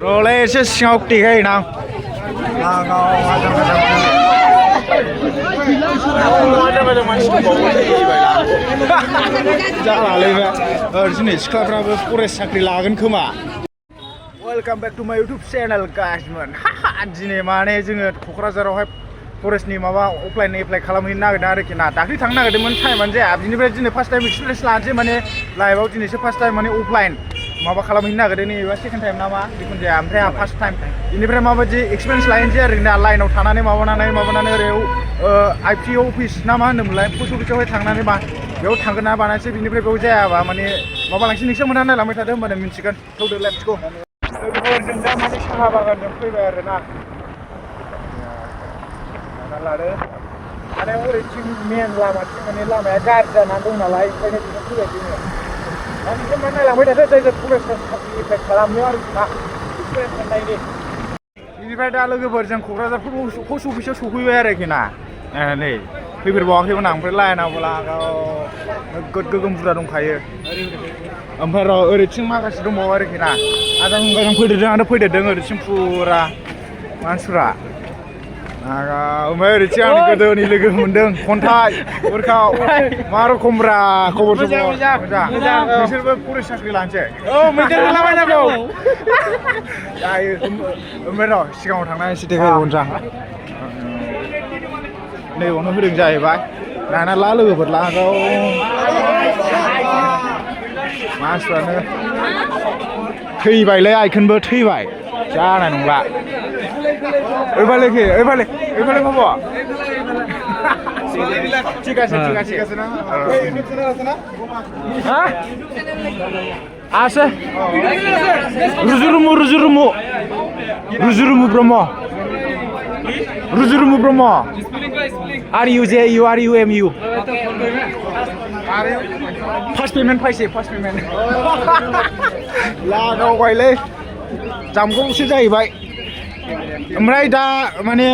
Roleh eसे सिङाव टिकाय नां जालालै बे दिनै सिख्लाफ्राबो फरेस्ट साख्रि लागोन खोमा वेलकाम बेक टु माय इउटुब चेनेल गाइसमोन दिनै माने जोङो क'क्राझारावहाय फरेस्टनि माबा अफलाइन एप्लाइ खालामहैनो नागिरदों आरोखि ना दाख्लै थांनो नागिरदोंमोन टाइमानो जाया बिनिफ्राय दिनै फार्स्ट टाइम एक्सपिरियेन्स लानोसै माने लाइफआव दिनैसो फार्स्ट टाइम माने अफलाइन माबा खालामहैनो नागिरदों नैबा सेकेन्ड टाइम नामा जिखुनु जाया ओमफ्राय आं फार्स्ट टाइम बेनिफ्राय माबायदि एक्सपिरियेन्स लायनोसै आरोना लाइनाव थानानै माबानानै ओरै आइपिअ अफिस ना मा होनोमोनलाय पस्ट अफिसावहाय थांनानै बेयाव थांगोन ना बानायसै बिनिफ्राय बेयाव जायाबा माने माबालांसै नोंसोर मोनहा नायलांबाय थादों होनबानो मिन्थिगोन थौदो लेट्स गो लोगोफोरजों दा माने साहा बागानजों फैबाय आरोना लादो आरो ओरैथिं मेन लामाथिं माने लामाया गाज्रि जानानै दं नालाय ओंखायनो बेखौ फैबाय जोङो दा नोंसोर मा नायलांबाय थादो जाय जाय फरेस्ट एप्लाइ खालामो आरोखि ना एक्सपिरियेन्स मोननायनि बेनिफ्राय दा लोगोफोरजों क'क्राझार पस्ट अफिसाव सफैबाय आरोखि ना नै फैफेरबावाखैमोन आं ओमफ्राय लाइनावबो नोगोद गोगोम बुरजा दंखायो ओमफ्राय र' ओरैथिं माखासे दंबावो आरोखि ना आजां फैदेरदों ओरैथिं फुरा मानसिफ्रा ओमफ्राय ओरैथिं आंनि गोदोनि लोगो मोनदों खन्थाइ उरखाव मा रखमब्रा खबर सबर मोजां नोंसोरबो फरेस्ट साख्रि लानोसै मैदेर होलाबायनांगौ जायो ओमफ्राय र' सिगाङाव थांना एसे देखायबावनोसां नैबावनो होदों जाहैबाय दाना ला लोगोफोर लागाव मानसिफ्रानो थैबायलै आइखोनबो थैबाय जानाय नंला ओइबाले बाबा ঠিক আছে না হ্যাঁ আছে Rujurumu ব্রহ্ম RUJURUMU फार्स्ट पेमेन्ट फायसे लागावबायलै जामगौसो जाहैबाय ओमफ्राय दा माने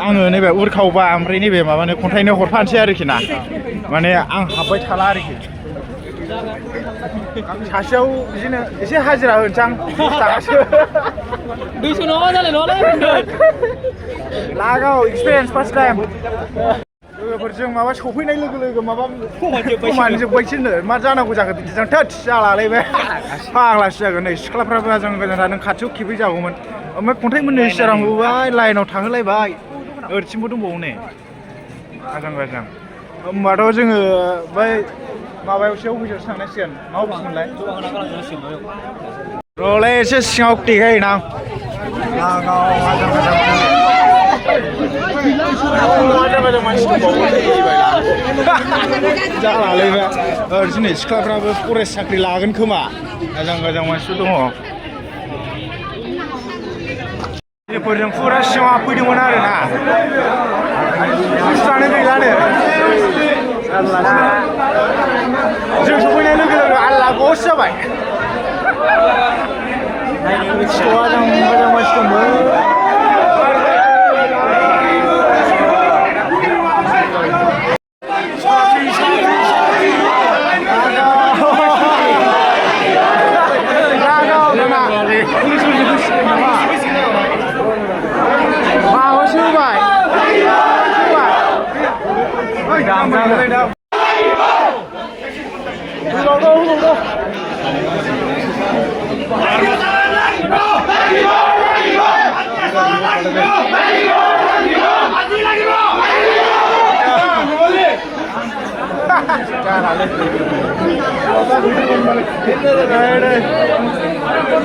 आङो नैबे उरखावबा ओमफ्राय नैबे माबानो खन्थाइनो हरफानोसै आरोखि ना माने आं हाबबाय थाला आरोखि सासेयाव बिदिनो एसे हाजिरा होनोसै आं 20 थाखासो 200 नङा जालाय नङालै लागाव एक्सपिरियेन्स फार्स्ट टाइम लोगोफोरजों माबा सफैनाय लोगो माबा फोमानजोब्बायसोनो मा जानांगौ जाखो बिदिजों थोद जालालै बे फाग्लासो जागोन नै सिख्लाफ्राबो आजां गोजान थादों खाथियाव खेबै जागौमोन ओमफ्राय खन्थाइ मोननो सिगां होबाय लाइनाव थाहोलायबाय ओरैथिंबो दंबावो नै आजां गाजां होमबाथ' जोङो बै माबायावसो अफिसावसो थांनांसिगोन मा अफिस मोनलाय र'लै एसे सिङाव टिकाय नां आजां गाजां जालालै बे दिनै सिख्लाफ्राबो फरेस्ट साख्रि लागोन खोमा आजां गाजां मानसिफोर दङ बेफोरजों फुरा सिङाव फैदोंमोन आरोना बुस्थुआनो गैलानो जों सफैनाय लोगो आल्ला गस जाबाय आजां गाजां मानसि दंमोन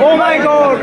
Oh my god!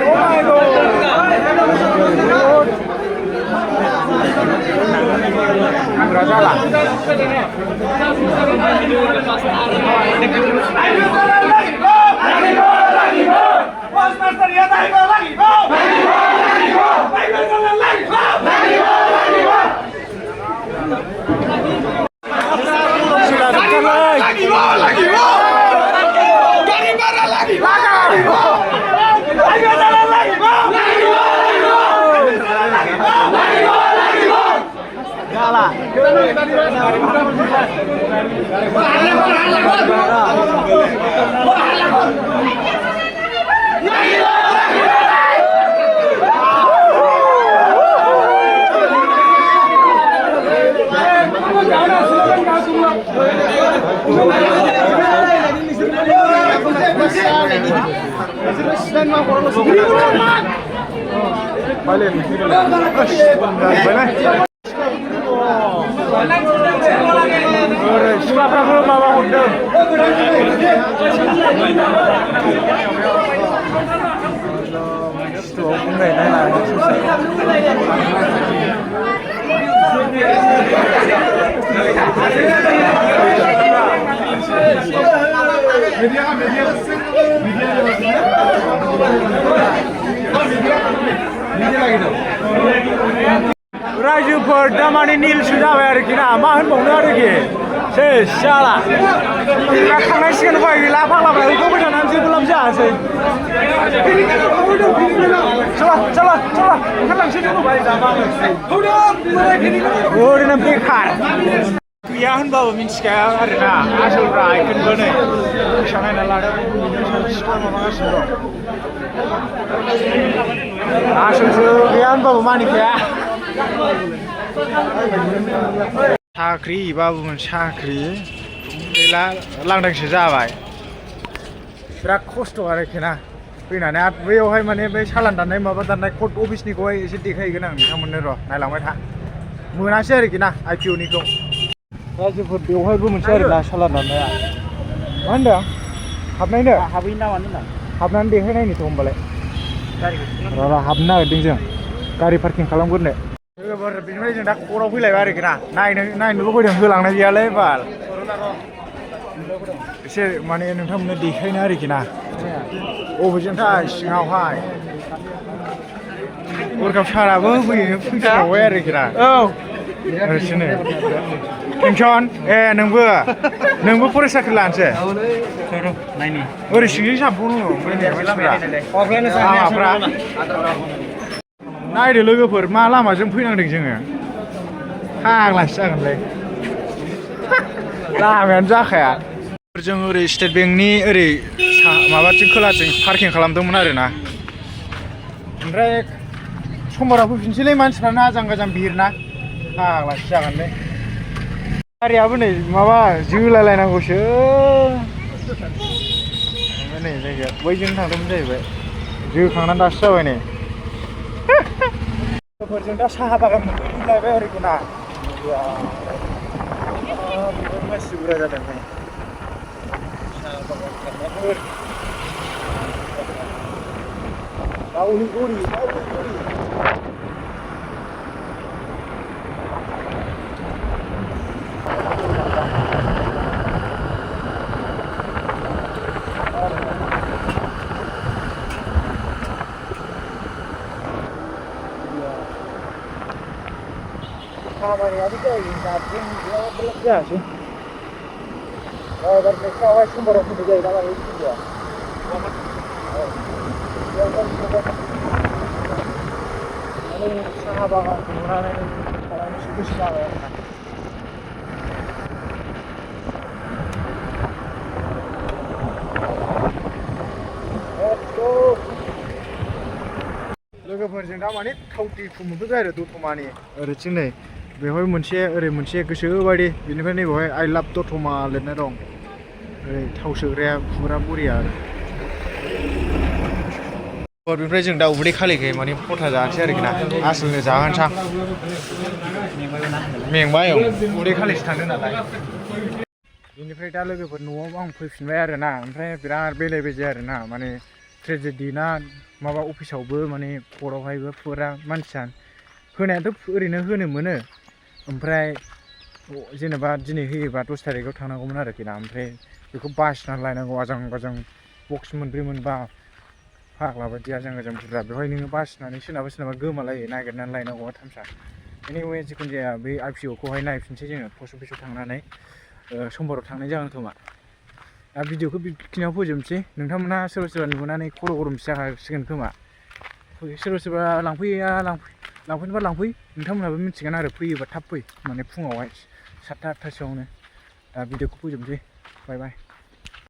सिख्लाफ्राबो माबा हरदों सिथुआव बुंनायनाय रायजोफोर दा माने नीलसो जाबाय आरोखि ना मा होनबावनो आरोखि सेस जाला दा थांनांसिगोन उफाय गैला फाग्लाफ्रा बेखौ थानानै जेबो लाब जायासै चला चला चला ओंखारलांसै ओरैनो बेखार गैया होनबाबो मिथिखाया आरोना आसोलफ्रा आइखोनबो नै फैसा नायना लादों सिख्ला माबागासिनो दं आसोलसो गैया होनबाबो मानिखाया साख्रि बाबुमोन साख्रि गैला लांदांसो जाबाय बिराद खस्थ' आरोखि ना फैनानै आरो बैयावहाय माने बै सालान दाननाय माबा दाननाय कर्ट अफिसनिखौहाय एसे देखायहैगोन आं बिथांमोननो र' नायलांबाय था मोनासै आरोखि ना IPOनिखौ रायजोफोर बेवहायबो मोनसे आरोना सालान दाननाया मा होनदों हाबनायनो हाबैनो नामा होनदों हाबनानै देखायनायनिथ' होनबालाय र' हाबनो नागिरदों जों गारि पार्किं खालामग्रोनो बेनिफ्राय जों दा कर्टआव फैलायबाय आरोखि ना नायनोबो फैदों होलांनाय गैयालै बाल एसे माने नोंथांमोननो देखायनो आरोखि ना बबेजोंथाय सिङावहाय वर्कआप साराबो फैखाबाय आरोखि ना औ ओरैनो टेनसन ए नोंबो फरेस्ट साख्रि लानोसै ओरै सिंजों साबबावनांगौ लामाफ्रा नायदो लोगोफोर मा लामाजों फैनांदों जोङो फाग्लासो जागोनलै लामायानो जाखाया जों ओरै स्टेट बेंकनि ओरै माबाथिं खोलाथिं पार्किं खालामदोंमोन आरोना ओमफ्राय समबाराव फैफिनसैलै मानसिफ्रानो आजां गाजां बिरना फाग्लासो जागोनलै गारियाबो नै माबा जोलायलायनांगौसो नै जायगाया बैजों थांदोंमोन जाहैबाय जोखांनानै दासो जाबाय नै लोगोफोरजों दा साहा बागान मोनफैलायबाय आरोखि ना मानसि बुरजा जादों साहा बागान खालामनायफोर गावनि गरि खामानियाबो जायो जाबजों बिराद जायासै एबार नेक्स्टआवहाय समबाराव फैनाय जायो नामा मिथिया माने साहा बागानखौ नुनानै खालामनोसो गोसो जाबाय आरोना लोगोफोरजों दा माने थावटिखौ मोनफैबाय आरो दतमानि ओरैथिं नै बेवहाय ओरै मोनसे गोसोबायदि बेनिफ्राय नैबेवहाय आइ लाभ दतमा लिरनाय दं ओरै थाव सोग्राया फुरा बरिया आरो बेनिफ्राय जों दा उदै खालिखाय माने फथा जानोसै आरोखि ना आसोलनो जाहोनसां मेंबाय उदै खालिसो थांदों नालाय बेनिफ्राय दा लोगोफोर न'आव आं फैफिनबाय आरोना ओमफ्राय बिराद बेले बेजे आरोना माने ट्रेजेडि ना माबा अफिसावबो माने कर्टआवहायबो फुरा मानसिया होनायाथ' ओरैनो होनो मोनो ओमफ्राय जेनेबा दिनै होयोबा 10 थारिखआव थांनांगौमोन आरोखि ना ओमफ्राय बेखौ बासिनानै लायनांगौ आजां गाजां बक्स मोनब्रै मोनबा फाग्ला बायदि आजां गाजां बुरजा बेवहाय नोङो बासिनानै सोरनाबा गोमालायो नागिरनानै लायनांगौआ थामसा एनिवे जिखुनु जाया बे IPOखौहाय नायफिनसै जोङो पस्ट अफिसाव थांनानै समबाराव थांनाय जागोन खोमा दा भिडिअखौ बेखिनियाव फोजोबनोसै नोंथांमोनहा सोरबा नुनानै खर' गरम जासिगोन खोमा सोरबा सोरबा लांफैनोबा लांफै नोंथांमोनहाबो मिथिगोन आरो फैयोबा थाब फै माने फुङावहाय 7टा 8टासोआवनो दा भिडिअखौ फोजोबनोसै बाय बाय